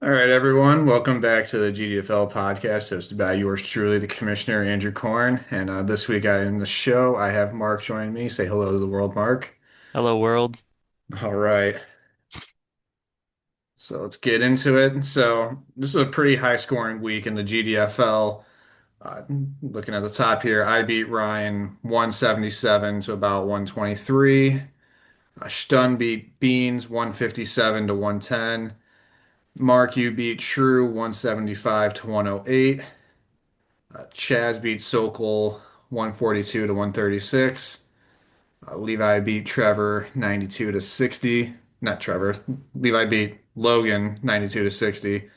All right, everyone. Welcome back to the GDFL podcast hosted by yours truly, the Commissioner Andrew Korn. And this week in the show, I have Mark joining me. Say hello to the world, Mark. Hello world. All right. So let's get into it. So this was a pretty high scoring week in the GDFL. Uh, Looking at the top here, I beat Ryan 177 to about 123. Stun beat Beans 157 to 110. Mark, you beat Shrew 175 to 108. Chaz beat Sokol 142 to 136. Levi beat Trevor 92 to 60. Not Trevor. Levi beat Logan 92 to 60.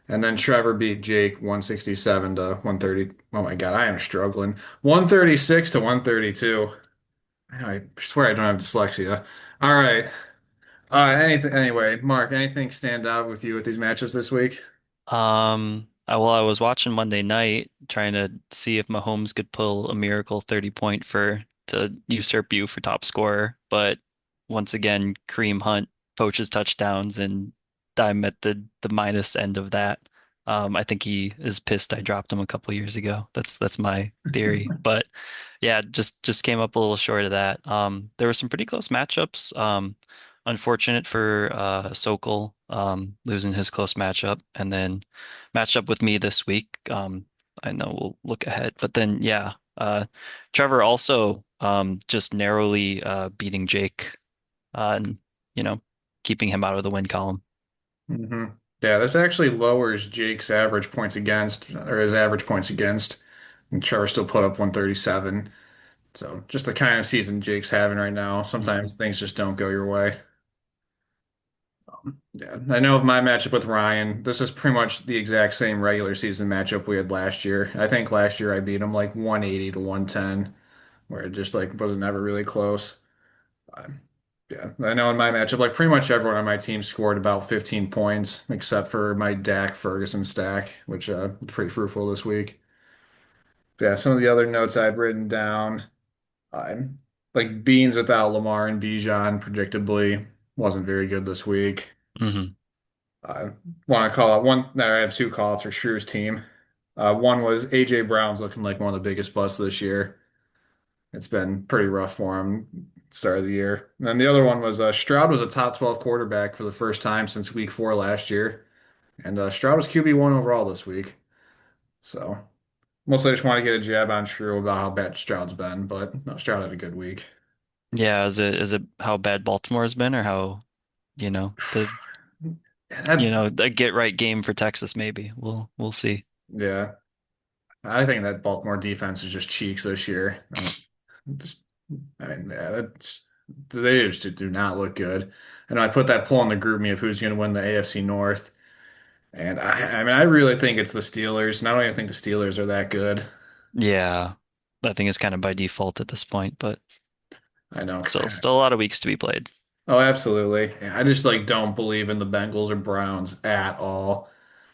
And then Trevor beat Jake 167 to 130. Oh my God, I am struggling. 136 to 132. I swear I don't have dyslexia. All right. Anything anyway, Mark, anything stand out with you with these matchups this week? I was watching Monday night trying to see if Mahomes could pull a miracle 30 point for to usurp you for top scorer, but once again, Kareem Hunt poaches touchdowns and I'm at the minus end of that. I think he is pissed I dropped him a couple years ago. That's my theory. But yeah, just came up a little short of that. There were some pretty close matchups. Unfortunate for Sokol losing his close matchup, and then matched up with me this week. I know we'll look ahead, but then yeah, Trevor also just narrowly beating Jake and you know keeping him out of the win column. hmm Yeah, this actually lowers Jake's average points against, or his average points against, and Trevor still put up 137. So just the kind of season Jake's having right now. Mhm. Sometimes things just don't go your way. Yeah, I know of my matchup with Ryan. This is pretty much the exact same regular season matchup we had last year. I think last year I beat him like 180 to 110, where it just like was never really close. Um, yeah, I know in my matchup, like pretty much everyone on my team scored about 15 points, except for my Dak Ferguson stack, which was pretty fruitful this week. Yeah, some of the other notes I'd written down, I'm like Beans without Lamar and Bijan, predictably, wasn't very good this week. Mhm. I want to call out one. No, I have two call outs for Shrew's team. One was AJ Brown's looking like one of the biggest busts this year. It's been pretty rough for him start of the year. And then the other one was Stroud was a top 12 quarterback for the first time since week 4 last year. And Stroud was QB1 overall this week. So mostly I just want to get a jab on Shrew about how bad Stroud's been, but no, Stroud had a good week. Yeah, is it how bad Baltimore has been, or how the That, the get right game for Texas maybe. We'll see. yeah, I think that Baltimore defense is just cheeks this year. Just, I mean, yeah, they just do not look good. And I put that poll in the group me of who's going to win the AFC North. And I mean, I really think it's the Steelers. And I don't even think the Steelers are that good. Yeah, I think it's kind of by default at this point, but I know. still a lot of weeks to be played. Oh, absolutely. Yeah, I just like don't believe in the Bengals or Browns at all.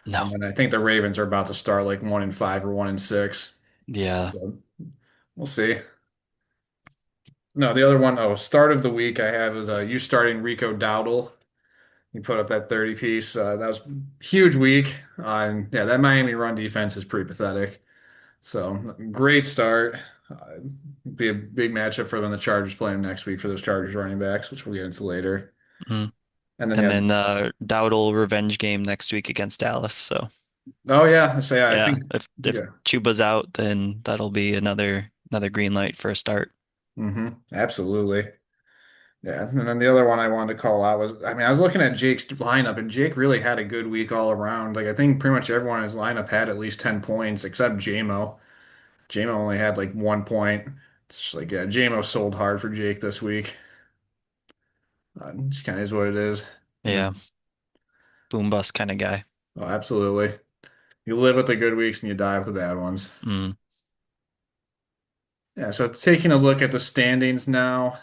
No. And then I think the Ravens are about to start like 1-5 or 1-6. Yeah. So we'll see. No, the other one, start of the week I had was you starting Rico Dowdle. He put up that 30 piece. That was huge week. And yeah, that Miami run defense is pretty pathetic. So great start. Be a big matchup for when the Chargers play them next week for those Chargers running backs, which we'll get into later. Mm. And then And yeah, then Dowdle revenge game next week against Dallas. So oh yeah, so yeah, I yeah, think if yeah, Chuba's out, then that'll be another green light for a start. absolutely. Yeah, and then the other one I wanted to call out was, I mean, I was looking at Jake's lineup, and Jake really had a good week all around. Like I think pretty much everyone in his lineup had at least 10 points except JMO. JMO only had like 1 point. It's just like, yeah, JMO sold hard for Jake this week. Just kind of is what it is. And Yeah, then, boom bust kind of guy. oh, absolutely. You live with the good weeks and you die with the bad ones. Mm. Yeah, so taking a look at the standings now,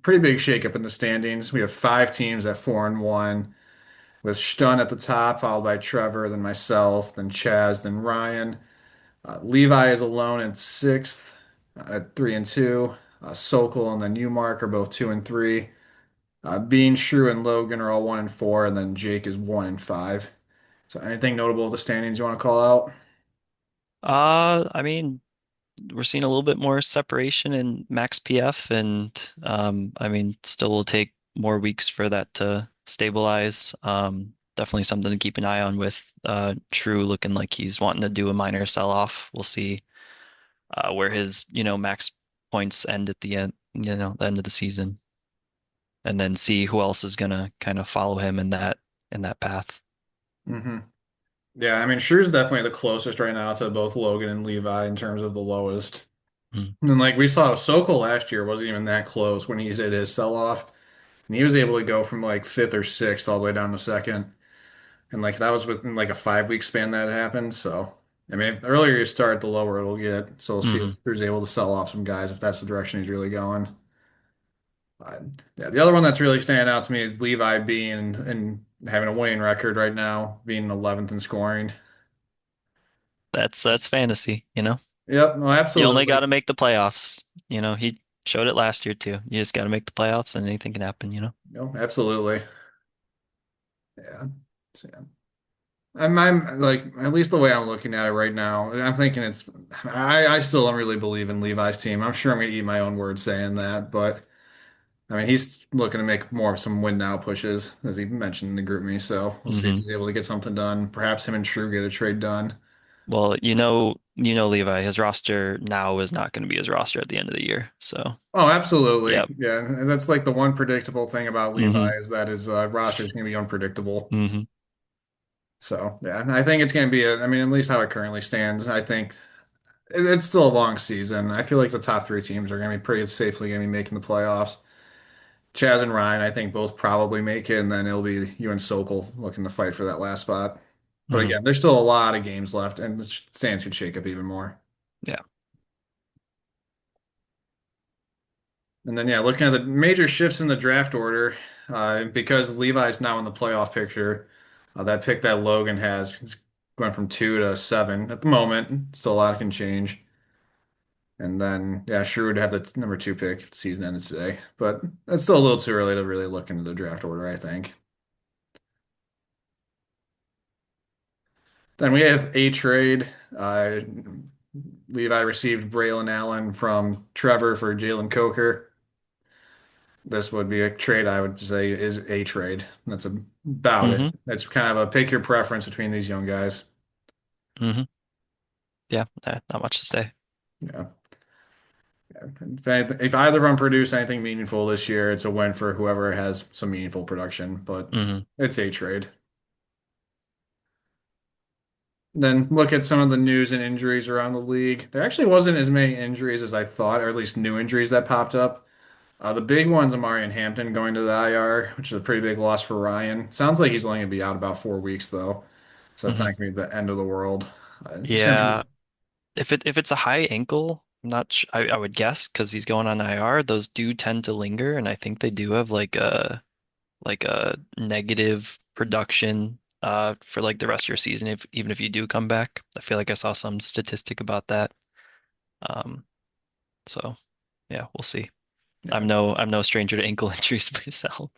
pretty big shakeup in the standings. We have 5 teams at 4-1, with Stun at the top, followed by Trevor, then myself, then Chaz, then Ryan. Levi is alone in sixth at 3-2. Sokol and then you, Mark, are both 2-3. Bean, Shrew, and Logan are all 1-4, and then Jake is 1-5. So anything notable of the standings you want to call out? I mean, we're seeing a little bit more separation in max PF, and I mean, still will take more weeks for that to stabilize. Definitely something to keep an eye on with True looking like he's wanting to do a minor sell-off. We'll see where his, max points end at the end, the end of the season, and then see who else is gonna kind of follow him in that path. Hmm. Yeah, I mean, Schure's definitely the closest right now to both Logan and Levi in terms of the lowest. Mm. And like we saw, Sokol last year wasn't even that close when he did his sell-off. And he was able to go from like fifth or sixth all the way down to second. And like that was within like a 5 week span that happened. So, I mean, the earlier you start, the lower it'll get. So we'll see Hmm. if Drew's able to sell off some guys if that's the direction he's really going. Uh, yeah, the other one that's really standing out to me is Levi being and having a winning record right now, being 11th in scoring. That's fantasy, you know. Yep, no, You only got absolutely. to make the playoffs. He showed it last year too. You just got to make the playoffs, and anything can happen. No, absolutely. Yeah. So, yeah. I'm like at least the way I'm looking at it right now, I'm thinking I still don't really believe in Levi's team. I'm sure I'm gonna eat my own words saying that, but I mean he's looking to make more of some win now pushes, as he mentioned in the group me. So we'll see if Hmm. he's able to get something done. Perhaps him and True get a trade done. Well, Levi, his roster now is not going to be his roster at the end of the year. So, Oh, absolutely. yep. Yeah. And that's like the one predictable thing about Levi Hmm. is that his roster is gonna be unpredictable. Hmm. So yeah, I think it's gonna be I mean, at least how it currently stands, I think it's still a long season. I feel like the top three teams are going to be pretty safely going to be making the playoffs. Chaz and Ryan, I think both probably make it, and then it'll be you and Sokol looking to fight for that last spot. But Hmm. again, there's still a lot of games left, and the stands could shake up even more. Yeah. And then, yeah, looking at the major shifts in the draft order, because Levi's now in the playoff picture, that pick that Logan has is going from 2 to 7 at the moment. Still a lot can change. And then, yeah, sure would have the number 2 pick if the season ended today. But that's still a little too early to really look into the draft order, I think. Then we have a trade. Levi received Braylon Allen from Trevor for Jalen Coker. This would be a trade I would say is a trade. That's about it. Hmm. It's kind of a pick your preference between these young guys. Hmm. Yeah. Not much to say. Yeah. If either of them produce anything meaningful this year, it's a win for whoever has some meaningful production, but Hmm. it's a trade. Then look at some of the news and injuries around the league. There actually wasn't as many injuries as I thought, or at least new injuries that popped up. The big one's Amari and Hampton going to the IR, which is a pretty big loss for Ryan. Sounds like he's only going to be out about 4 weeks, though. So it's not Hmm. going to be the end of the world. Assuming Yeah. If it's a high ankle, I'm not sh I would guess because he's going on IR, those do tend to linger, and I think they do have like a negative production for like the rest of your season if even if you do come back. I feel like I saw some statistic about that. Um, so yeah, we'll see. yeah, I'm no stranger to ankle injuries myself,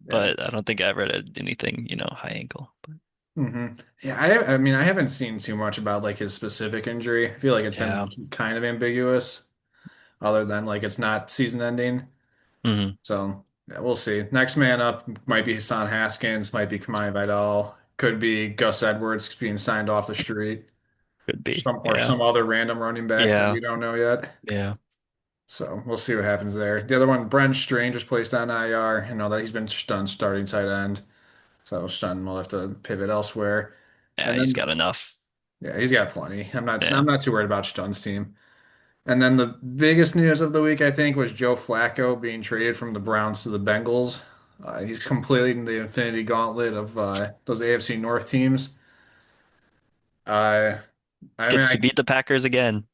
yeah. but I don't think I ever had anything, high ankle. But hmm Yeah, I mean, I haven't seen too much about like his specific injury. I feel like it's been yeah. kind of ambiguous, other than like it's not season ending. Hmm. So yeah, we'll see. Next man up might be Hassan Haskins, might be Kamani Vidal, could be Gus Edwards being signed off the street, Could be. or Yeah. some other random running back that Yeah. we don't know yet. Yeah. So we'll see what happens there. The other one, Brent Strange was placed on IR. You know that he's been done starting tight end, so Stun will have to pivot elsewhere. Yeah, And he's then got enough. yeah, he's got plenty. I'm Yeah. not too worried about Stun's team. And then the biggest news of the week, I think, was Joe Flacco being traded from the Browns to the Bengals. He's completing the infinity gauntlet of those AFC North teams. Uh, I mean, Gets to beat the Packers again.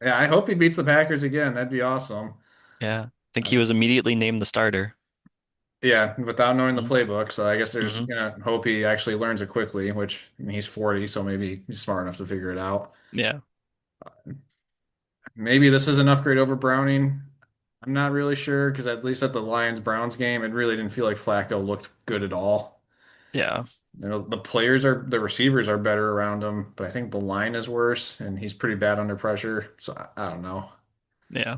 yeah, I hope he beats the Packers again. That'd be awesome. Yeah. I think Uh, he was immediately named the starter. yeah, without knowing the Mm-hmm. playbook, so I guess there's Mm-hmm. gonna hope he actually learns it quickly. Which I mean, he's 40, so maybe he's smart enough to figure it out. Yeah. Maybe this is an upgrade over Browning. I'm not really sure because at least at the Lions Browns game, it really didn't feel like Flacco looked good at all. Yeah. The receivers are better around him, but I think the line is worse, and he's pretty bad under pressure. So I don't know. Yeah.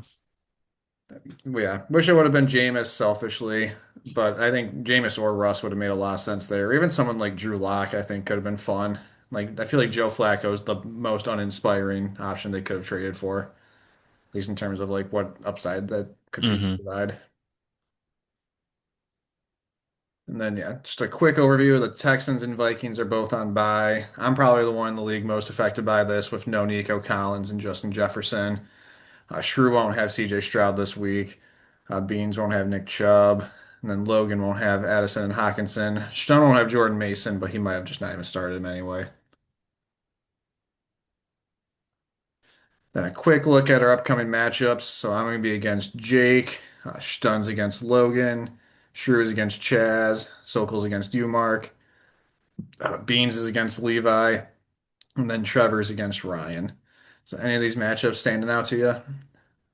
Yeah, wish it would have been Jameis selfishly, but I think Jameis or Russ would have made a lot of sense there. Even someone like Drew Lock, I think, could have been fun. Like I feel like Joe Flacco is the most uninspiring option they could have traded for, at least in terms of like what upside that could he Hmm. provide. And then yeah, just a quick overview. The Texans and Vikings are both on bye. I'm probably the one in the league most affected by this with no Nico Collins and Justin Jefferson. Shrew won't have CJ Stroud this week. Beans won't have Nick Chubb. And then Logan won't have Addison and Hawkinson. Stone won't have Jordan Mason, but he might have just not even started him anyway. Then a quick look at our upcoming matchups. So I'm going to be against Jake. Stun's against Logan. Shrew's against Chaz. Sokol's against you, Mark. Beans is against Levi. And then Trevor's against Ryan. So any of these matchups standing out to you?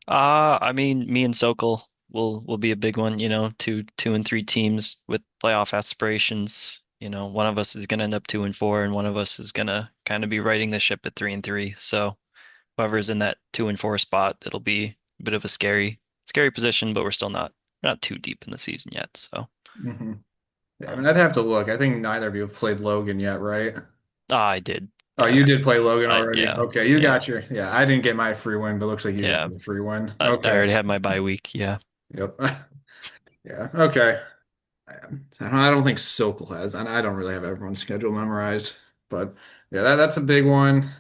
I mean, me and Sokol will be a big one, two and three teams with playoff aspirations. One of us is gonna end up 2-4, and one of us is gonna kind of be riding the ship at 3-3. So whoever's in that 2-4 spot, it'll be a bit of a scary position, but we're not too deep in the season yet. So Hmm. Yeah, I mean, um, I'd have to look. I think neither of you have played Logan yet, right? I did. Oh, you did play Logan already. Yeah, Okay, you yeah, got your. Yeah, I didn't get my free win, but it looks like you did yeah. get the free win. I Okay. already had my bye week. Yeah. Yep. Yeah. Okay. I don't think Sokol has, and I don't really have everyone's schedule memorized, but yeah, that's a big one.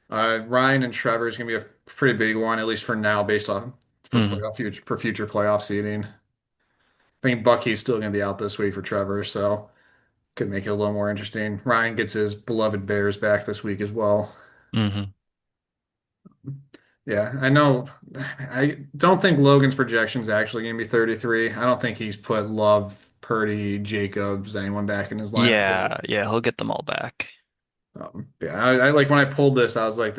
Ryan and Trevor is gonna be a pretty big one, at least for now, based on Hmm. for future playoff seeding. I think Bucky's still gonna be out this week for Trevor, so could make it a little more interesting. Ryan gets his beloved Bears back this week as well. Hmm. Yeah, I know. I don't think Logan's projection is actually going to be 33. I don't think he's put Love, Purdy, Jacobs, anyone back in his lineup yet. Yeah, yeah. He'll get them all back. Yeah, I like when I pulled this, I was like,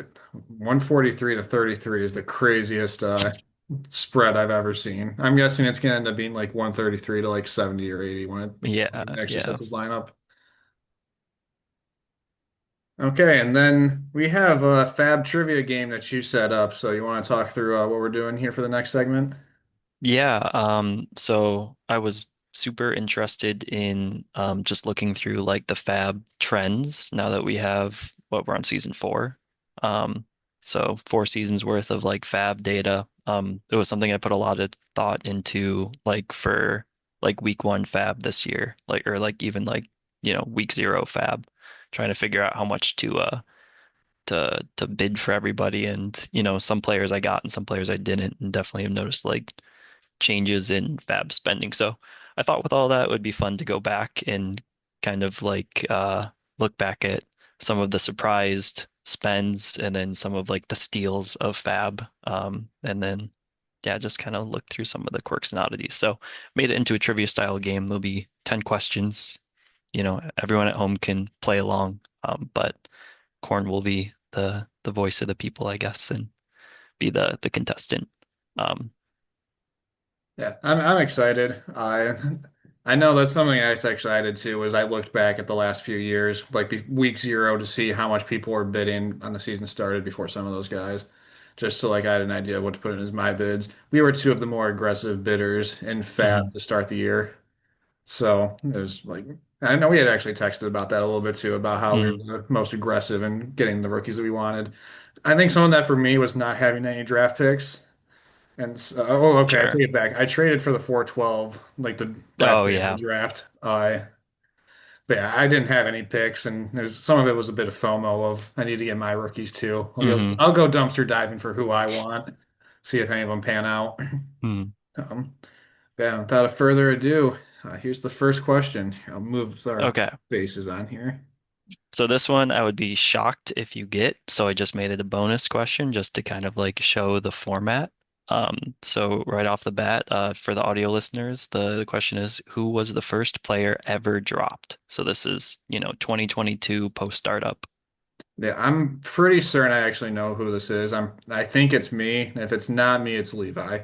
143 to 33 is the craziest spread I've ever seen. I'm guessing it's going to end up being like 133 to like 70 or 80 Yeah, when he actually yeah. sets his lineup. Okay, and then we have a Fab trivia game that you set up. So you want to talk through what we're doing here for the next segment? Yeah, so I was super interested in just looking through like the fab trends now that we have we're on season four. Um, so 4 seasons worth of like fab data. It was something I put a lot of thought into like for like week one fab this year, like or like even like week zero fab, trying to figure out how much to bid for everybody. And some players I got and some players I didn't, and definitely have noticed like changes in fab spending. So I thought with all that it would be fun to go back and kind of like look back at some of the surprised spends and then some of like the steals of fab. And then yeah, just kind of look through some of the quirks and oddities. So made it into a trivia style game. There'll be 10 questions. Everyone at home can play along. But Corn will be the voice of the people, I guess, and be the contestant. Um, Yeah, I'm excited. I know that's something I was excited too. Was I looked back at the last few years, like week zero, to see how much people were bidding on the season started before some of those guys, just so like I had an idea of what to put in as my bids. We were two of the more aggressive bidders in mhm, Fab to start the year, so there's like I know we had actually texted about that a little bit too, about how we were mhm. the most aggressive in getting the rookies that we wanted. I think some of that for me was not having any draft picks. And so, oh, okay, I take Sure. it back. I traded for the 412, like the last Oh day of the yeah. draft. But yeah, I didn't have any picks, and there's some of it was a bit of FOMO of I need to get my rookies too. Hmm. I'll go dumpster diving for who I want, see if any of them pan out. Hmm. Um, yeah, without further ado, here's the first question. I'll move our Okay. faces on here. So this one I would be shocked if you get. So I just made it a bonus question just to kind of like show the format. So right off the bat, for the audio listeners, the question is, who was the first player ever dropped? So this is, 2022 post startup. Yeah, I'm pretty certain I actually know who this is. I think it's me. If it's not me, it's Levi.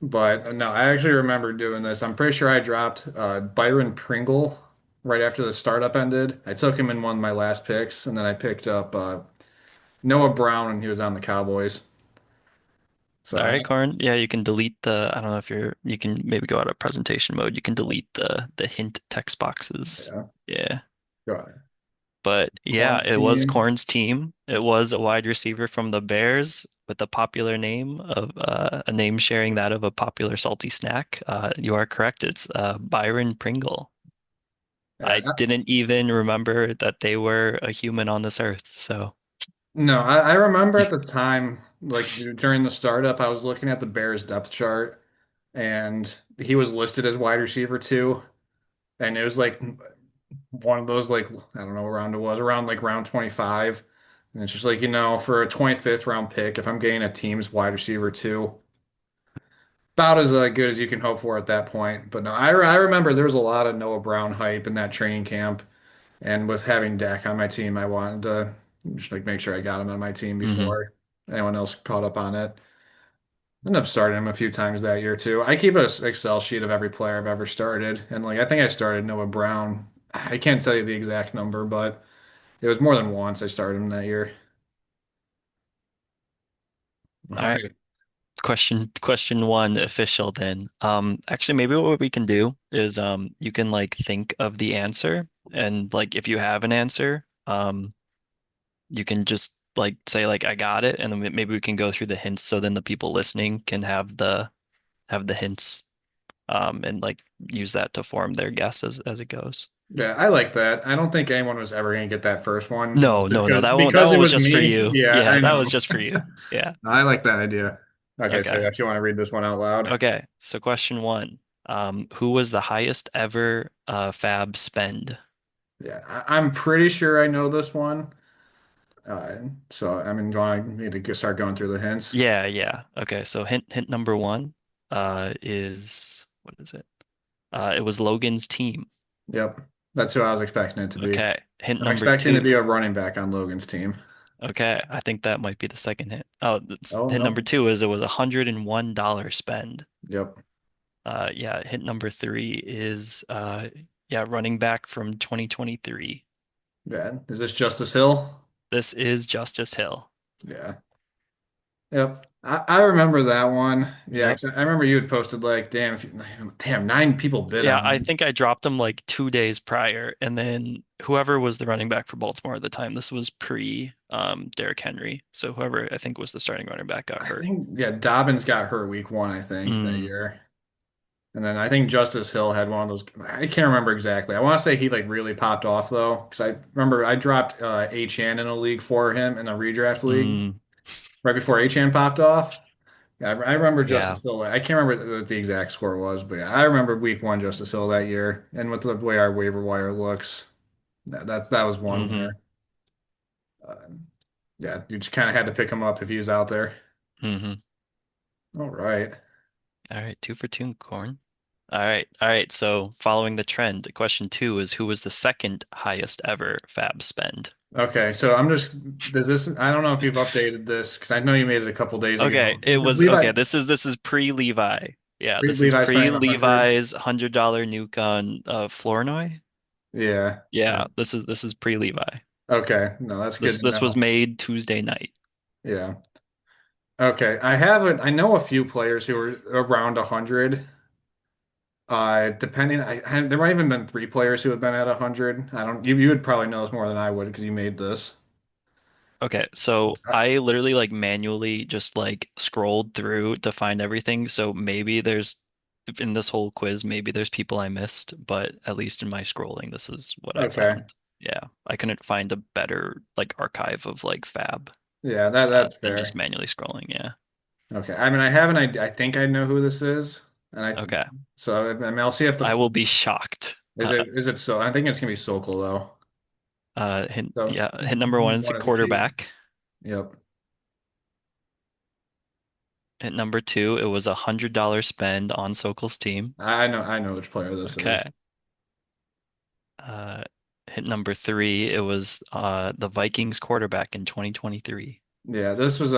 But no, I actually remember doing this. I'm pretty sure I dropped Byron Pringle. right after the startup ended. I took him in one of my last picks, and then I picked up Noah Brown when he was on the Cowboys. All So right, Corn. Yeah, you can delete the, I don't know if you can maybe go out of presentation mode. You can delete the hint text boxes. yeah, Yeah. go ahead. But yeah, Corn it was team. Corn's team. It was a wide receiver from the Bears with a popular name of a name sharing that of a popular salty snack. You are correct. It's Byron Pringle. Yeah, I didn't even remember that they were a human on this earth. So, no, I remember at the time, like during the startup, I was looking at the Bears depth chart, and he was listed as wide receiver too, and it was like one of those like I don't know what round it was, around like round 25. And it's just like, for a 25th round pick, if I'm getting a team's wide receiver too, about as good as you can hope for at that point. But no, I remember there was a lot of Noah Brown hype in that training camp, and with having Dak on my team, I wanted to just like make sure I got him on my team hmm before anyone else caught up on it. Ended up starting him a few times that year too. I keep an Excel sheet of every player I've ever started, and like I think I started Noah Brown. I can't tell you the exact number, but it was more than once I started him that year. All All right. right. Question one official then. Actually maybe what we can do is you can like think of the answer and like if you have an answer, you can just like say like I got it and then maybe we can go through the hints so then the people listening can have the hints and like use that to form their guess as it goes. Yeah, I like that. I don't think anyone was ever gonna get that first one No, no, no. That because one it was was just for me. you. Yeah, Yeah, I that know. was just for you. Yeah. I like that idea. Okay, so Okay. if you want to read this one out loud. Okay. So question one. Who was the highest ever FAAB spend? Yeah, I'm pretty sure I know this one. So I mean, do you want me to start going through the hints? Yeah, yeah. Okay, so hint number one is what is it? It was Logan's team. Yep, that's who I was expecting it to be. Okay. Hint I'm number expecting to two. be a running back on Logan's team. Okay, I think that might be the second hint. Oh, Oh hint number no. two is it was $101 spend. Yep. Yeah, hint number three is yeah, running back from 2023. Yeah. Is this Justice Hill? This is Justice Hill. Yeah. Yep. I remember that one. Yeah, Yep. 'cause I remember you had posted like, damn, damn, 9 people bid Yeah, on I him. think I dropped him like 2 days prior, and then whoever was the running back for Baltimore at the time, this was pre Derrick Henry. So whoever I think was the starting running back got I hurt. think, yeah, Dobbins got hurt week 1, I think, that Mm, year. And then I think Justice Hill had one of those. I can't remember exactly. I want to say he like really popped off though, because I remember I dropped Achan in a league for him in a redraft league mm, right before Achan popped off. Yeah, I remember yeah. Justice Hill. I can't remember what the exact score was, but yeah, I remember week 1 Justice Hill that year. And with the way our waiver wire looks, that was one hmm where uh, yeah, you just kind of had to pick him up if he was out there. hmm All right. All right, two for two, corn. All right. So following the trend, question two is who was the second highest ever Fab spend? Okay, so does this, I don't know if you've updated this because I know you made it a couple days Okay, ago. it Does was Levi, okay. This is pre-Levi. Yeah, this is Levi spending 100? pre-Levi's $100 nuke on Flournoy. Yeah. Yeah, this is pre-Levi. Okay. No, that's good to This was know. made Tuesday night. Yeah. Okay. I know a few players who are around 100. Depending, there might even been 3 players who have been at 100. I don't, you would probably know this more than I would because you made this. Okay, so Uh, I literally like manually just like scrolled through to find everything. So maybe there's in this whole quiz, maybe there's people I missed, but at least in my scrolling, this is what I okay. found. Yeah, I couldn't find a better like archive of like Fab Yeah, that's than just fair. manually scrolling. Yeah. Okay. I mean, I have an idea. I think I know who this is. And Okay. I mean, I'll see if I will be shocked. is it so, I think it's gonna be Sokol though. So Hint number one is a one of the key. quarterback. Yep. Hint number two, it was $100 spend on Sokol's team. I know which player this is. Okay. Uh, Hint number three, it was the Vikings quarterback in 2023. Yeah, this was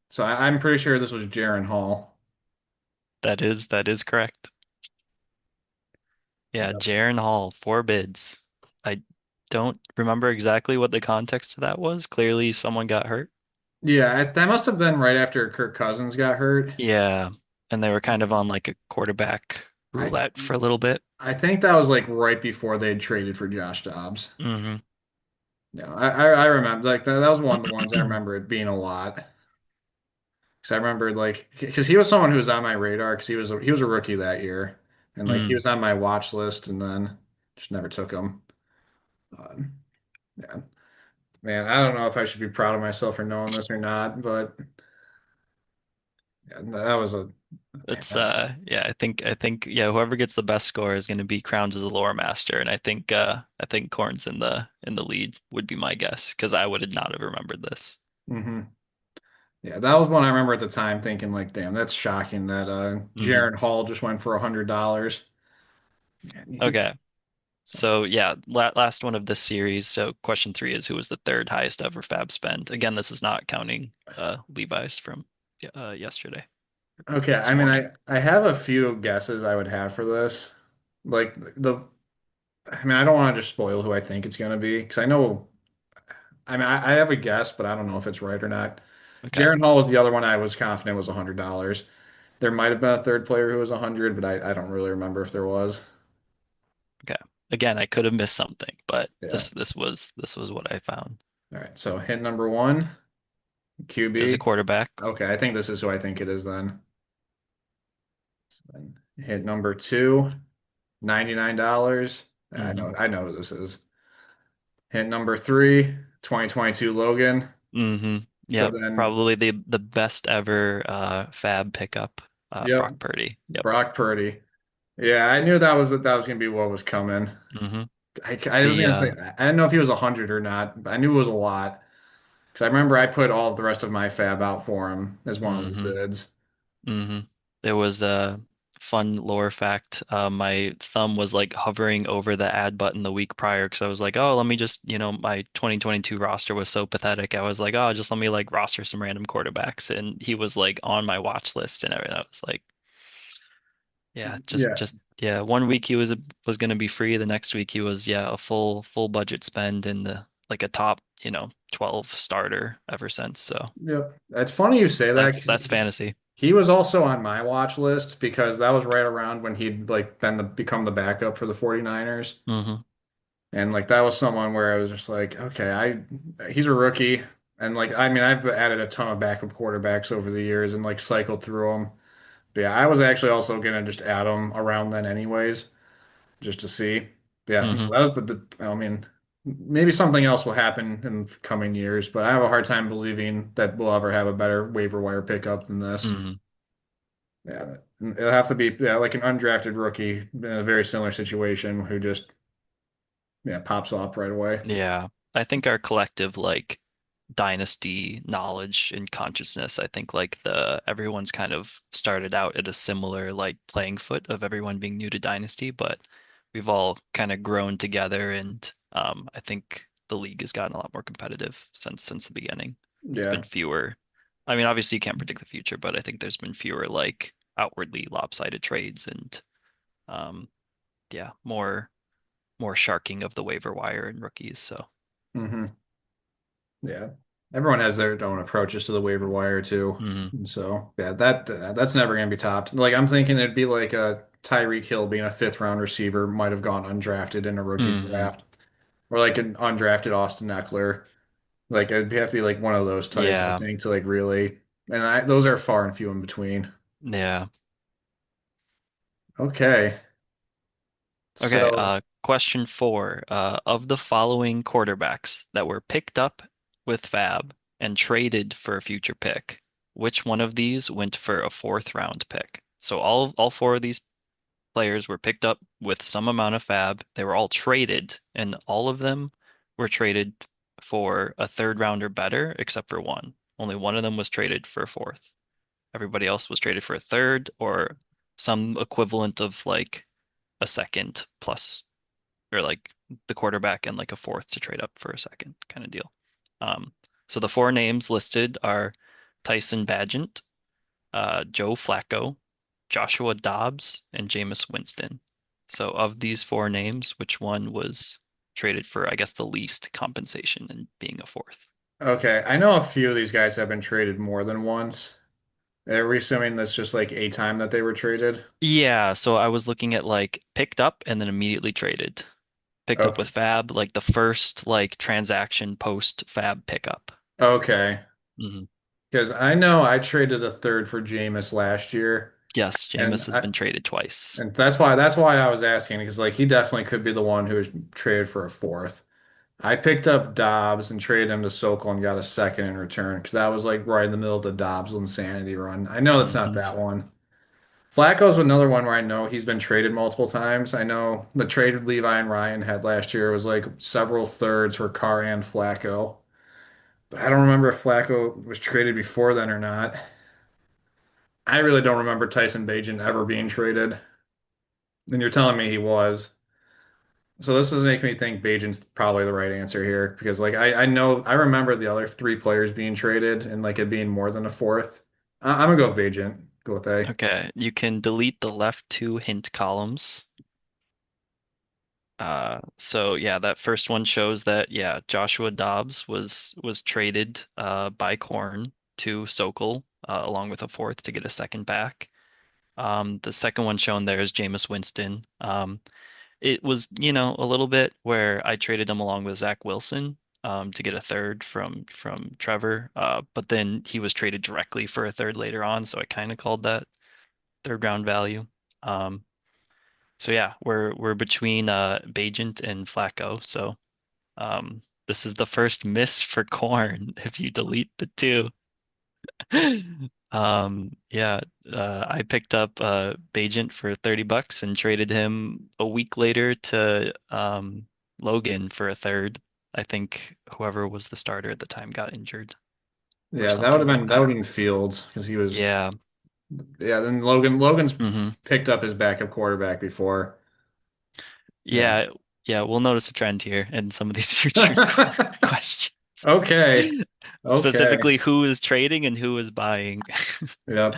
so I'm pretty sure this was Jaron Hall. That is correct. Yeah, Yep. Jaron Hall, four bids. I don't remember exactly what the context of that was. Clearly, someone got hurt. Yeah, that must have been right after Kirk Cousins got hurt. Yeah, and they were kind of on like a quarterback I th roulette for a little bit. I think that was like right before they had traded for Josh Dobbs. Hmm. Yeah, I remember like that was one of the ones I remember it being a lot. Because I remembered like because he was someone who was on my radar because he was a rookie that year, and like he Mm. was on my watch list, and then just never took him. Um, yeah, man, I don't know if I should be proud of myself for knowing this or not, but yeah, that was a It's damn. yeah, I think yeah, whoever gets the best score is going to be crowned as the lore master, and I think Corn's in the lead would be my guess because I would not have remembered this. Hmm. Yeah, that was one I remember at the time thinking like, damn, that's shocking that Hmm. Jaron Hall just went for $100. Man, Okay, so so yeah, last one of this series. So question three is who was the third highest ever FAAB spend? Again, this is not counting Levi's from yesterday, okay, this I mean, morning. I have a few guesses I would have for this. Like I mean, I don't want to just spoil who I think it's going to be because I know, I mean, I have a guess, but I don't know if it's right or not. Okay, Jaron Hall was the other one I was confident was $100. There might have been a third player who was 100, but I don't really remember if there was. okay. Again, I could have missed something, but Yeah. this was what I found. All right. So hint number one, Is a QB. quarterback. Okay, I think this is who I think it is then. Hint number two, $99. Hmm. I know who this is. Hint number three, 2022 Logan. Hmm. So Yep. then, Probably the best ever FAAB pickup, yep, Brock Purdy. Yep. Brock Purdy. Yeah, I knew that was gonna be what was coming. Hmm. I was The gonna say I didn't know if he was 100 or not, but I knew it was a lot because I remember I put all of the rest of my fab out for him as one of his hmm bids. hmm There was a fun lore fact. My thumb was like hovering over the add button the week prior because I was like, oh, let me just, my 2022 roster was so pathetic. I was like, oh, just let me like roster some random quarterbacks, and he was like on my watch list and everything. I was like, yeah, just Yeah, just yeah. One week he was gonna be free. The next week he was a full budget spend in the like a top 12 starter ever since. So yep. It's funny you say that because that's fantasy. he was also on my watch list because that was right around when he'd like become the backup for the 49ers. Hmm. And like that was someone where I was just like, okay, he's a rookie. And like I mean I've added a ton of backup quarterbacks over the years and like cycled through them. But yeah, I was actually also gonna just add them around then anyways, just to see. But yeah, no, Hmm. that was but I mean maybe something else will happen in coming years, but I have a hard time believing that we'll ever have a better waiver wire pickup than this. Hmm. Yeah, it'll have to be yeah, like an undrafted rookie in a very similar situation who just yeah pops off right away. Yeah, I think our collective like dynasty knowledge and consciousness, I think like the everyone's kind of started out at a similar like playing foot of everyone being new to dynasty, but we've all kind of grown together, and I think the league has gotten a lot more competitive since the beginning. It's been Yeah. fewer. I mean, obviously you can't predict the future, but I think there's been fewer like outwardly lopsided trades and um yeah, more sharking of the waiver wire and rookies. So, Hmm. Yeah. Everyone has their own approaches to the waiver wire too. mhm. And so, yeah, that's never going to be topped. Like I'm thinking it'd be like a Tyreek Hill being a fifth round receiver might have gone undrafted in a rookie Mhm. draft, or like an undrafted Austin Eckler. Like it'd have to be like one of those types, I Yeah. think, to like really. And those are far and few in between. Yeah. Okay, Okay, so question four. Of the following quarterbacks that were picked up with Fab and traded for a future pick, which one of these went for a fourth round pick? So all four of these players were picked up with some amount of Fab. They were all traded, and all of them were traded for a third round or better, except for one. Only one of them was traded for a fourth. Everybody else was traded for a third or some equivalent of like a second plus, or like the quarterback and like a fourth to trade up for a second kind of deal. Um, so the four names listed are Tyson Bagent, Joe Flacco, Joshua Dobbs, and Jameis Winston. So of these four names, which one was traded for, I guess, the least compensation and being a fourth? Okay, I know a few of these guys have been traded more than once. Are we assuming that's just like a time that they were traded? Yeah, so I was looking at like picked up and then immediately traded. Picked up Okay. with FAAB, like the first like transaction post FAAB pickup. Okay. Hmm. Because I know I traded a third for Jameis last year, Yes, and Jameis has I been traded twice. and that's why I was asking because like he definitely could be the one who was traded for a fourth. I picked up Dobbs and traded him to Sokol and got a second in return because that was like right in the middle of the Dobbs insanity run. I know it's not Hmm. that one. Flacco's another one where I know he's been traded multiple times. I know the trade Levi and Ryan had last year was like several thirds for Carr and Flacco. But I don't remember if Flacco was traded before then or not. I really don't remember Tyson Bagent ever being traded. And you're telling me he was. So this is making me think Bagent's probably the right answer here because like I know I remember the other three players being traded and like it being more than a fourth. I'm gonna go with Bagent. Go with A. Okay, you can delete the left two hint columns. So yeah, that first one shows that yeah, Joshua Dobbs was traded by Corn to Sokol along with a fourth to get a second back. The second one shown there is Jameis Winston. It was, a little bit where I traded him along with Zach Wilson to get a third from Trevor, but then he was traded directly for a third later on, so I kind of called that third round value. Um, so yeah, we're between Bagent and Flacco. So this is the first miss for Corn if you delete the two. Yeah, I picked up Bajent for $30 and traded him a week later to Logan for a third. I think whoever was the starter at the time got injured or Yeah, something like that that. would have been Fields because he was Yeah. yeah, then Logan's Hmm. picked up his backup quarterback before. Yeah. Yeah. Yeah, we'll notice a trend here in some of these future questions. Okay. Okay. Specifically, who is trading and who is buying. Yep.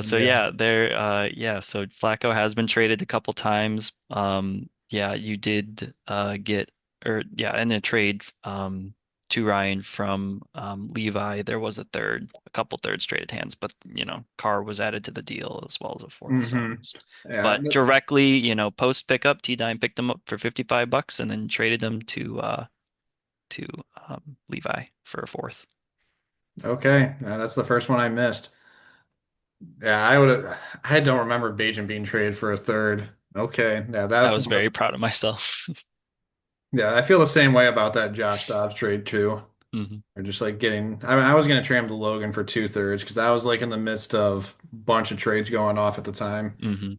So Yeah. yeah, so Flacco has been traded a couple times. Yeah, you did get or yeah, in a trade to Ryan from Levi, there was a couple thirds traded hands, but Carr was added to the deal as well as a fourth. So, Yeah. but directly, post pickup, T Dime picked them up for $55 and then traded them to Levi for a fourth. Okay. That's the first one I missed. Yeah, I don't remember Bajan being traded for a third. Okay. Yeah, I that's was one of, very proud of myself. yeah, I feel the same way about that Josh Dobbs trade too. Hmm. Or just like I mean, I was gonna trade him to Logan for two thirds because I was like in the midst of a bunch of trades going off at the time. Hmm.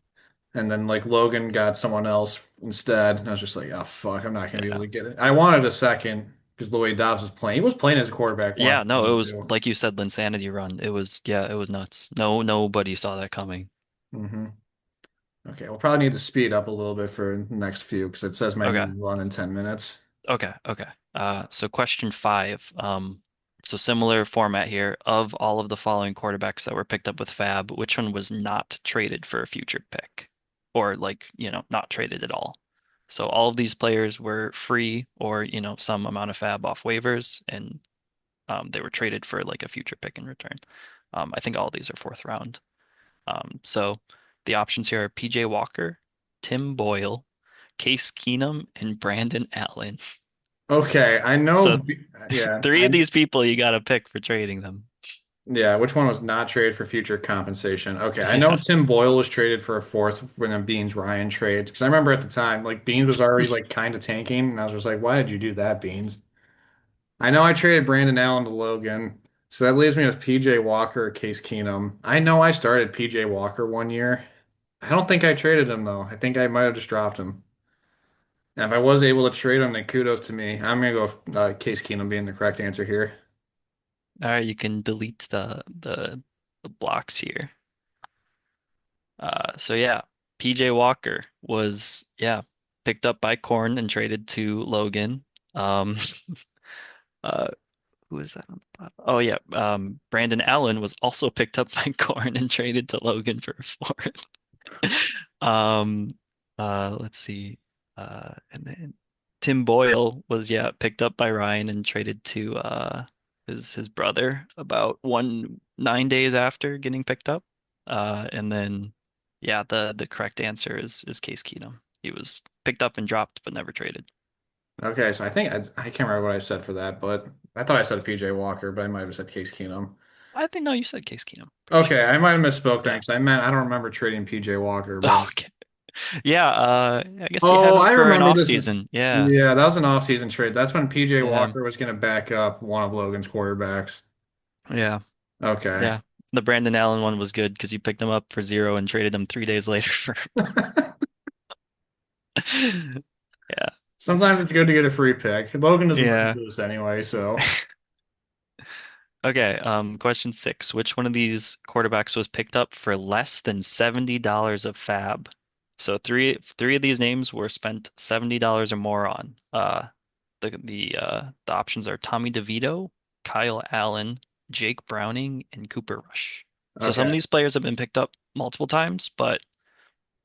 And then like Logan got someone else instead. And I was just like, oh fuck, I'm not gonna be able Yeah. to get it. I wanted a second because the way Dobbs was playing, he was playing as a quarterback one Yeah, no, time it was too. like you said, Linsanity run. It was, yeah, it was nuts. No, nobody saw that coming. Hmm. Okay, we'll probably need to speed up a little bit for the next few because it says my Okay, meeting will run in 10 minutes. okay. So question five. So similar format here. Of all of the following quarterbacks that were picked up with FAAB, which one was not traded for a future pick? Or like, not traded at all. So all of these players were free or, some amount of FAAB off waivers, and they were traded for like a future pick in return. I think all of these are fourth round. So the options here are PJ Walker, Tim Boyle, Case Keenum, and Brandon Allen. Okay, I know. So Yeah, three of these people you got to pick for trading them. yeah. Which one was not traded for future compensation? Okay, I know Yeah. Tim Boyle was traded for a fourth when the Beans Ryan trade because I remember at the time like Beans was already like kind of tanking, and I was just like, why did you do that, Beans? I know I traded Brandon Allen to Logan, so that leaves me with PJ Walker or Case Keenum. I know I started PJ Walker one year. I don't think I traded him though. I think I might have just dropped him. And if I was able to trade him, then kudos to me. I'm gonna go with Case Keenum being the correct answer here. All right, you can delete the blocks here. So yeah, PJ Walker was picked up by Corn and traded to Logan. Um, uh, who is that on the bottom? Oh yeah, Brandon Allen was also picked up by Corn and traded to Logan for a fourth. Um, Let's see. And then Tim Boyle was picked up by Ryan and traded to his brother about 9 days after getting picked up. And then the correct answer is Case Keenum. He was picked up and dropped but never traded. Okay, so I think I can't remember what I said for that, but I thought I said PJ Walker, but I might have said Case Keenum. I think no, you said Case Keenum. Pretty Okay, sure. I might have misspoke then Yeah. because I meant I don't remember trading PJ Walker, but Okay. Yeah, I guess you had oh, him I for an remember off this. season. Yeah. Yeah, that was an off-season trade. That's when PJ Yeah. Walker was going to back up one of Logan's quarterbacks. Yeah. Okay. Yeah. The Brandon Allen one was good because you picked him up for zero and traded him 3 days later for yeah. Sometimes it's good to get a free pick. Logan doesn't listen Yeah. to this anyway, so Okay, question six. Which one of these quarterbacks was picked up for less than $70 of FAAB? So three of these names were spent $70 or more on. The options are Tommy DeVito, Kyle Allen, Jake Browning, and Cooper Rush. So some of okay. these players have been picked up multiple times, but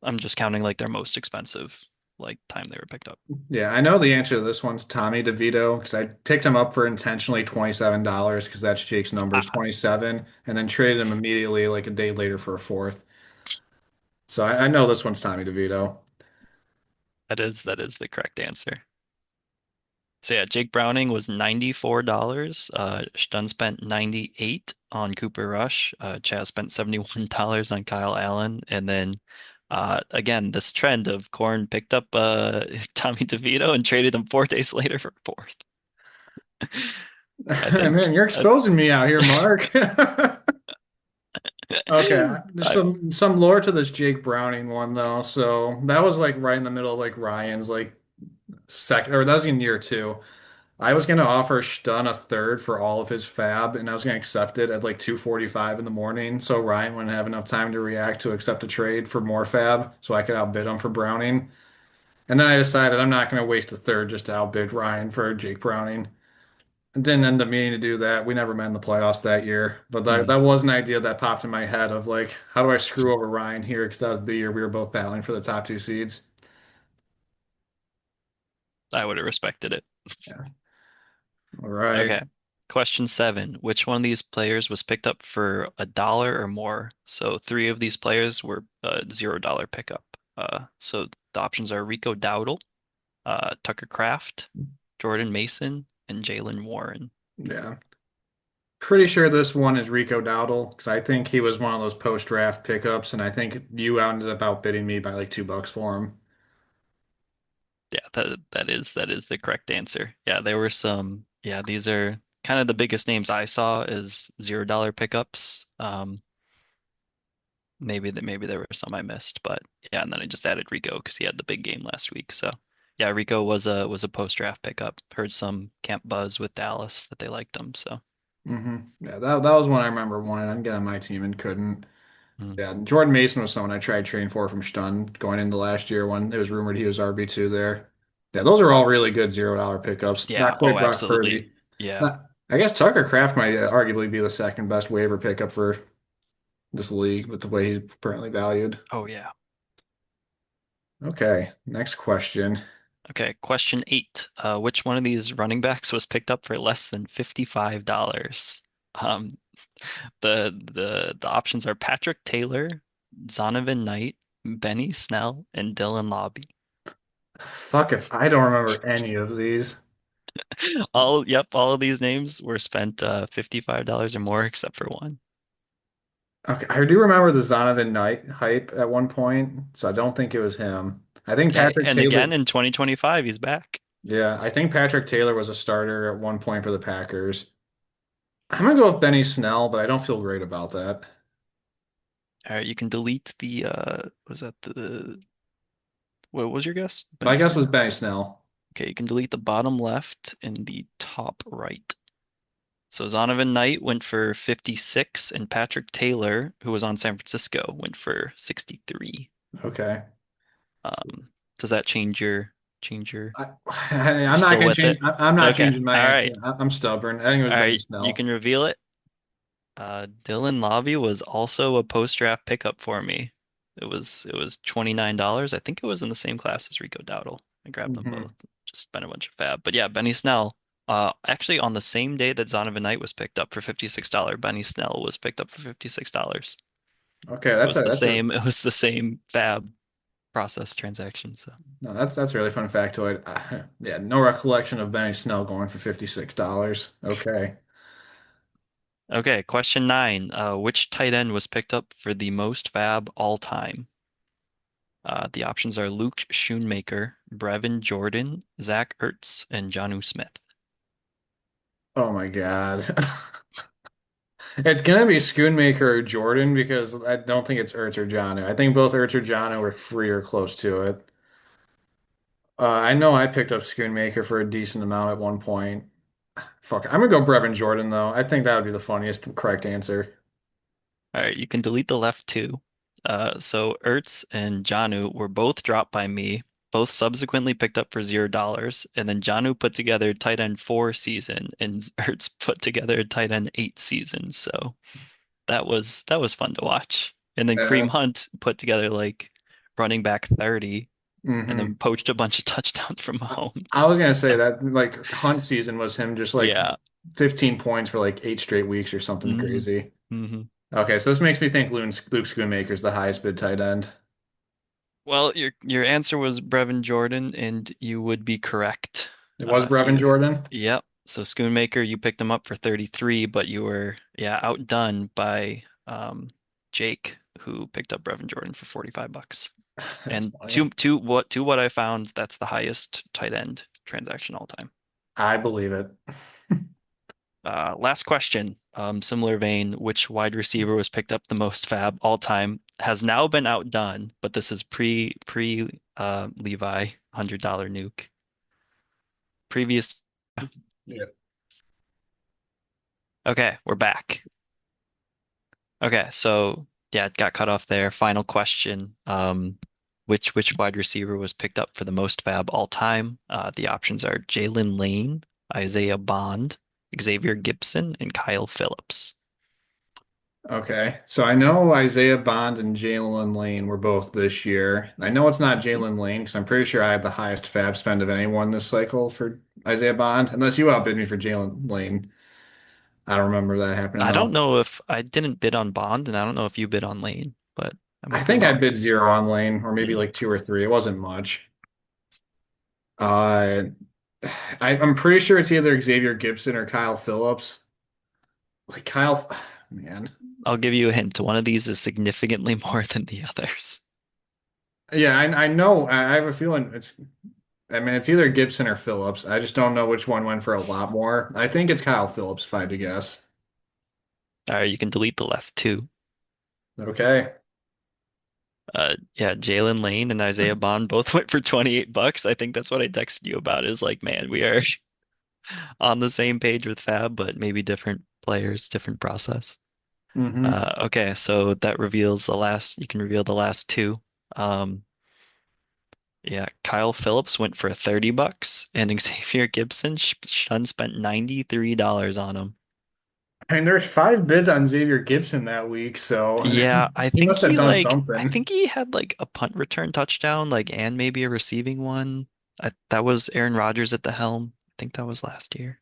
I'm just counting like their most expensive like time they were picked up. Yeah, I know the answer to this one's Tommy DeVito because I picked him up for intentionally $27 because that's Jake's numbers, Ah, 27, and then traded him immediately like a day later for a fourth. So I know this one's Tommy DeVito. that is the correct answer. So yeah, Jake Browning was $94. Stun spent 98 on Cooper Rush. Chaz spent $71 on Kyle Allen. And then again, this trend of Corn picked up Tommy DeVito and traded him 4 days later for a fourth. I think Man, you're I, exposing me out here, Mark. Okay, there's I some lore to this Jake Browning one though. So that was like right in the middle of like Ryan's like second, or that was in year two. I was gonna offer Stun a third for all of his fab, and I was gonna accept it at like 2:45 in the morning, so Ryan wouldn't have enough time to react to accept a trade for more fab, so I could outbid him for Browning. And then I decided I'm not gonna waste a third just to outbid Ryan for Jake Browning. Didn't end up meaning to do that. We never met in the playoffs that year, but that mm, was an idea that popped in my head of like, how do I screw over Ryan here? Because that was the year we were both battling for the top two seeds. I would have respected it. Yeah. All right. Okay. Question seven. Which one of these players was picked up for $1 or more? So three of these players were $0 pickup. So the options are Rico Dowdle, Tucker Kraft, Jordan Mason, and Jalen Warren. Yeah. Pretty sure this one is Rico Dowdle because I think he was one of those post-draft pickups, and I think you ended up outbidding me by like $2 for him. Yeah, that is the correct answer. Yeah, there were some. Yeah, these are kind of the biggest names I saw as $0 pickups. Maybe there were some I missed, but yeah, and then I just added Rico because he had the big game last week. So yeah, Rico was a post draft pickup. Heard some camp buzz with Dallas that they liked him. So Yeah, that was one I remember wanting. I can get on my team and couldn't. mm. Yeah, Jordan Mason was someone I tried trading for from Stun going into last year when it was rumored he was RB2 there. Yeah, those are all really good $0 pickups. Yeah, Not oh quite Brock absolutely. Purdy. Yeah. Not- I guess Tucker Kraft might arguably be the second best waiver pickup for this league with the way he's currently valued. Oh yeah. Okay, next question. Okay, question eight. Which one of these running backs was picked up for less than $55? Um, the options are Patrick Taylor, Zonovan Knight, Benny Snell, and Dylan Lobby. Fuck if I don't remember any of these. All of these names were spent $55 or more except for one. Okay, I do remember the Zonovan Knight hype at one point, so I don't think it was him. I think Okay, Patrick and again Taylor, in 2025 he's back. yeah, I think Patrick Taylor was a starter at one point for the Packers. I'm gonna go with Benny Snell, but I don't feel great about that. All right, you can delete the was that the what was your guess? My Benny guess was Snell? Benny Snell. Okay, you can delete the bottom left and the top right. So Zonovan Knight went for 56, and Patrick Taylor, who was on San Francisco, went for 63. Okay. Does that change your? I'm You not still gonna with change. it? I'm not Okay. changing my All answer. right. I'm stubborn. I think it was All Benny right. You Snell. can reveal it. Dylan Lobby was also a post-draft pickup for me. It was $29. I think it was in the same class as Rico Dowdle. I grabbed them both. Hmm. Just spent a bunch of fab. But yeah, Benny Snell. Actually on the same day that Zonovan Knight was picked up for $56, Benny Snell was picked up for $56. Okay, It that's was a the that's a same. It was the same fab process transaction. So no, that's a really fun factoid. Yeah, no recollection of Benny Snell going for $56. Okay. okay, question nine. Which tight end was picked up for the most fab all time? The options are Luke Schoonmaker, Brevin Jordan, Zach Ertz, and Jonnu Smith. Oh my God. It's gonna be Schoonmaker or Jordan because I don't think it's Ertz or John. I think both Ertz or John were free or close to it. I know I picked up Schoonmaker for a decent amount at one point. Fuck, I'm gonna go Brevin Jordan though. I think that would be the funniest correct answer. All right, you can delete the left two. So Ertz and Jonnu were both dropped by me, both subsequently picked up for $0, and then Jonnu put together tight end four season, and Ertz put together a tight end eight season. So that was fun to watch. And then Kareem Yeah. Hunt put together like running back 30, and then Hmm. poached a bunch of touchdowns from I Mahomes. was gonna say that like Hunt season was him just like Yeah. 15 points for like 8 straight weeks or something hmm crazy. hmm Okay, so this makes me think Luke Schoonmaker's the highest bid tight end. Well, your answer was Brevin Jordan, and you would be correct. It was Brevin He, Jordan. yep. So Schoonmaker, you picked him up for 33, but you were yeah outdone by Jake, who picked up Brevin Jordan for $45. That's And funny. to what I found, that's the highest tight end transaction all time. I believe it. Last question. Similar vein, which wide receiver was picked up the most fab all time has now been outdone, but this is pre Levi $100 nuke. Previous. Yeah. Okay, we're back. Okay, so yeah, it got cut off there. Final question. Which wide receiver was picked up for the most fab all time? The options are Jalen Lane, Isaiah Bond, Xavier Gibson, and Kyle Phillips. Okay. So I know Isaiah Bond and Jalen Lane were both this year. I know it's not Jalen Lane because I'm pretty sure I had the highest fab spend of anyone this cycle for Isaiah Bond, unless you outbid me for Jalen Lane. I don't remember that happening I don't though. know if I didn't bid on Bond, and I don't know if you bid on Lane, but I I might be think I wrong. bid zero on Lane, or maybe Hmm. like two or three. It wasn't much. Uh, I'm pretty sure it's either Xavier Gibson or Kyle Phillips. Like Kyle, man. I'll give you a hint. One of these is significantly more than the others. Yeah, I know. I have a feeling it's. I mean, it's either Gibson or Phillips. I just don't know which one went for a lot more. I think it's Kyle Phillips, if I had to guess. All right, you can delete the left two. Okay. Yeah, Jalen Lane and Isaiah Bond both went for $28. I think that's what I texted you about is like, man, we are on the same page with Fab, but maybe different players, different process. Hmm. Okay, so that reveals the last, you can reveal the last two. Um, yeah, Kyle Phillips went for $30 and Xavier Gibson, Shun spent $93 on him. I mean, there's five bids on Xavier Gibson that week, so Yeah, he must have done I something. think he had like a punt return touchdown, like and maybe a receiving one. That was Aaron Rodgers at the helm. I think that was last year.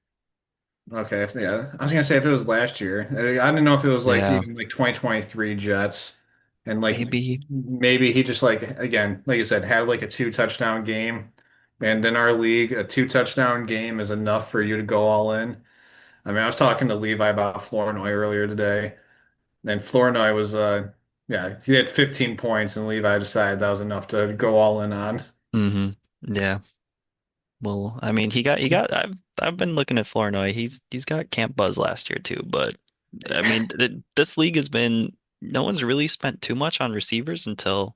Okay, yeah, I was gonna say if it was last year, I didn't know if it was like Yeah, even like 2023 Jets, and like maybe. maybe he just like again, like you said, had like a two touchdown game, and in our league, a two touchdown game is enough for you to go all in. I mean, I was talking to Levi about Flournoy earlier today, and Flournoy was yeah, he had 15 points, and Levi decided that was enough to go all in on. hmm Yeah. Well, I mean, I've been looking at Flournoy. He's got camp buzz last year too, but I mean, this league has been no one's really spent too much on receivers until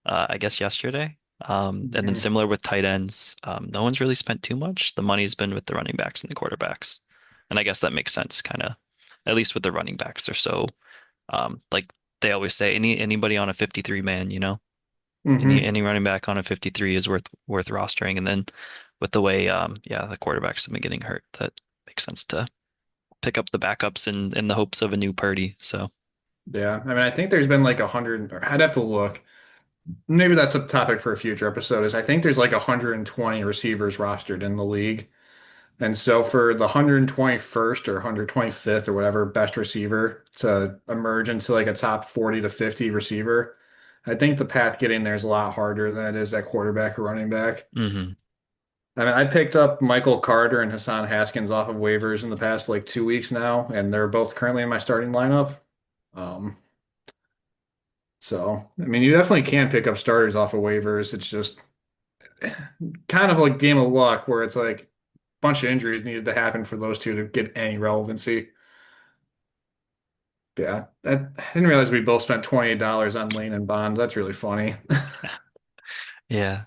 I guess yesterday. And then Mhm. similar with tight ends, no one's really spent too much. The money's been with the running backs and the quarterbacks, and I guess that makes sense, kind of. At least with the running backs, they're so like they always say, anybody on a 53 man, Hmm. any running back on a 53 is worth rostering. And then with the way yeah the quarterbacks have been getting hurt, that makes sense to pick up the backups in the hopes of a new Purdy. So Yeah. I mean, I think there's been like 100, or I'd have to look. Maybe that's a topic for a future episode, is I think there's like 120 receivers rostered in the league. And so for the 121st or 125th or whatever best receiver to emerge into like a top 40 to 50 receiver, I think the path getting there is a lot harder than it is at quarterback or running back. Hmm. I mean, I picked up Michael Carter and Hassan Haskins off of waivers in the past like 2 weeks now, and they're both currently in my starting lineup. Um, so, I mean, you definitely can pick up starters off of waivers. It's just kind of like game of luck where it's like a bunch of injuries needed to happen for those two to get any relevancy. Yeah, I didn't realize we both spent $28 on Lane and Bond. That's really funny. Yeah.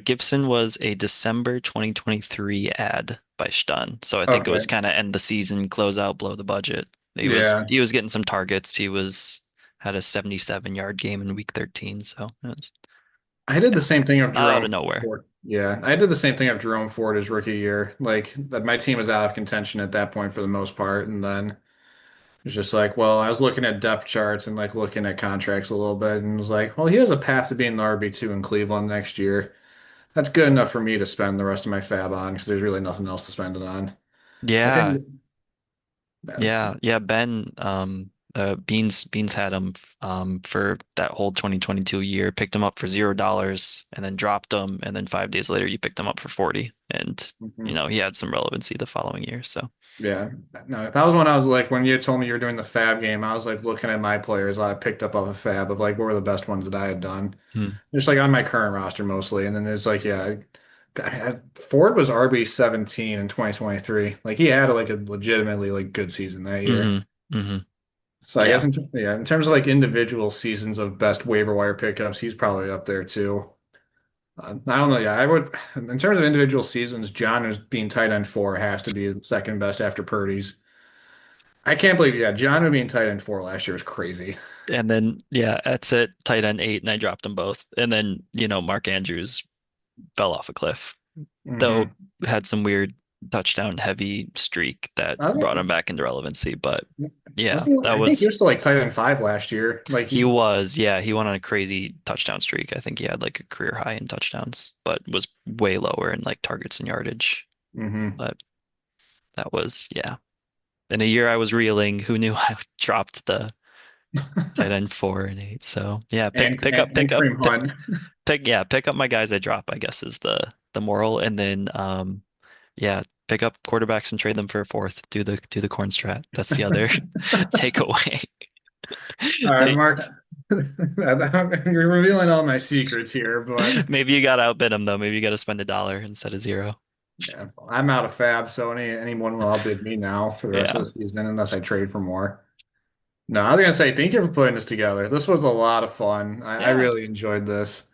Gibson was a December 2023 ad by Stun. So I think it was Okay. kind of end the season, close out, blow the budget. Yeah. He was getting some targets. He was had a 77-yard game in week 13, so it was I did the same thing of out Jerome of nowhere. Ford. Yeah, I did the same thing of Jerome Ford his rookie year. Like that my team was out of contention at that point for the most part. And then it's just like, well, I was looking at depth charts and like looking at contracts a little bit and was like, well, he has a path to being the RB2 in Cleveland next year. That's good enough for me to spend the rest of my fab on because there's really nothing else to spend it on. I Yeah, think, uh, yeah. Ben, Beans had him for that whole 2022 year. Picked him up for $0, and then dropped him, and then 5 days later you picked him up for 40, and mhm. he had some relevancy the following year. So. Yeah. No, that was when I was like, when you told me you were doing the fab game, I was like looking at my players I picked up off a fab of like what were the best ones that I had done. Hmm. Just like on my current roster mostly. And then there's like, yeah, Ford was RB 17 in 2023. Like he had like a legitimately like good season that year. Hmm. Hmm. So I guess Yeah. in terms of like individual seasons of best waiver wire pickups, he's probably up there too. I don't know. Yeah, I would in terms of individual seasons, John is being tight end four has to be the second best after Purdy's. I can't believe, yeah, John being tight end four last year was crazy. And then yeah, that's it. Tight end 8, and I dropped them both. And then Mark Andrews fell off a cliff. Though Hmm had some weird touchdown heavy streak that I brought was, him back into relevancy. But yeah, wasn't he, that I think he was was still like tight end five last year. Like, he went on a crazy touchdown streak. I think he had like a career high in touchdowns, but was way lower in like targets and yardage. hmm But that was yeah. In a year I was reeling, who knew I dropped the tight end 4 and 8. So yeah, and Kareem Hunt. pick up my guys I drop, I guess is the moral. And then yeah, pick up quarterbacks and trade them for a fourth. Do the corn strat. That's the other takeaway. All right, They, Mark. You're revealing all my secrets here, but maybe you gotta outbid them though. Maybe you gotta spend $1 instead of 0. yeah, I'm out of fab, so anyone will outbid me now for the rest of Yeah. the season unless I trade for more. No, I was gonna say thank you for putting this together. This was a lot of fun. I Yeah. really enjoyed this.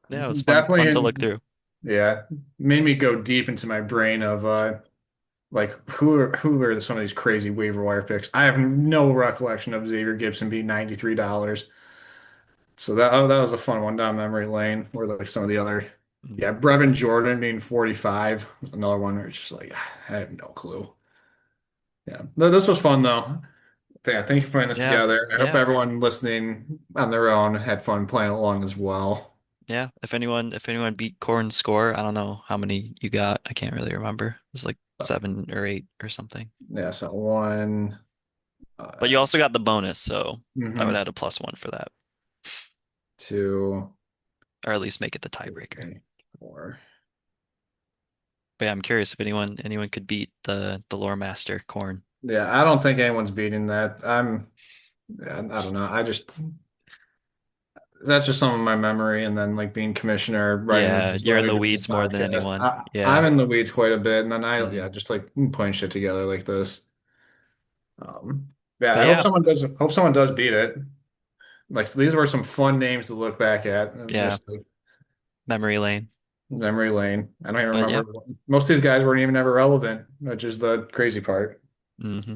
Yeah, it was fun to Definitely, look through. yeah, made me go deep into my brain of like who are some of these crazy waiver wire picks. I have no recollection of Xavier Gibson being $93. So that was a fun one down memory lane. Where like some of the other, Mm. yeah, Brevin Jordan being 45 was another one where it's just like I have no clue. Yeah, this was fun though. Yeah, thank you for putting this Yeah. together. I hope Yeah. everyone listening on their own had fun playing along as well. Yeah. If anyone beat Corn's score, I don't know how many you got. I can't really remember. It was like 7 or 8 or something. Yeah, so one, But you also got the bonus, so I would mhm, add a +1 for that. two, Or at least make it the tiebreaker. three, four. But yeah, I'm curious if anyone could beat the lore master Corn. Yeah, I don't think anyone's beating that. Yeah, I don't know. That's just some of my memory, and then like being commissioner, writing the Yeah, you're in newsletter, the doing the weeds more than podcast. anyone. I'm Yeah. in the weeds quite a bit, and then Hmm. yeah, just like putting shit together like this. Yeah, But I hope yeah, someone does beat it. Like these were some fun names to look back at, yeah, just like memory lane. memory lane. I don't even But yeah. remember. Most of these guys weren't even ever relevant, which is the crazy part. Hmm.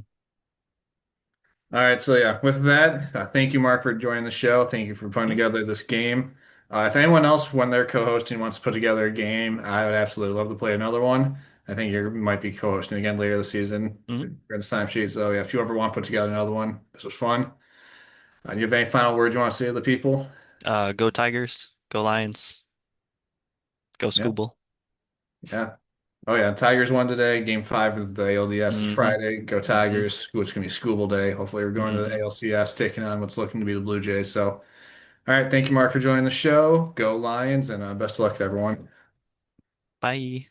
All right, so yeah, with that, thank you, Mark, for joining the show. Thank you for putting Yeah. together this game. If anyone else, when they're co-hosting, wants to put together a game, I would absolutely love to play another one. I think you might be co-hosting again later this season. Hmm. Read the time sheet. So yeah, if you ever want to put together another one, this was fun. You have any final words you want to say to the people? Go Tigers, go Lions, go Yeah, Scooble. yeah. Oh yeah, Tigers won today. Game five of the ALDS is Mm-hmm. Friday. Go Mm-hmm. Tigers. It's gonna be School Day. Hopefully, we're going to the Mm-hmm. ALCS, taking on what's looking to be the Blue Jays. So, all right, thank you, Mark, for joining the show. Go Lions, and best of luck to everyone. Bye.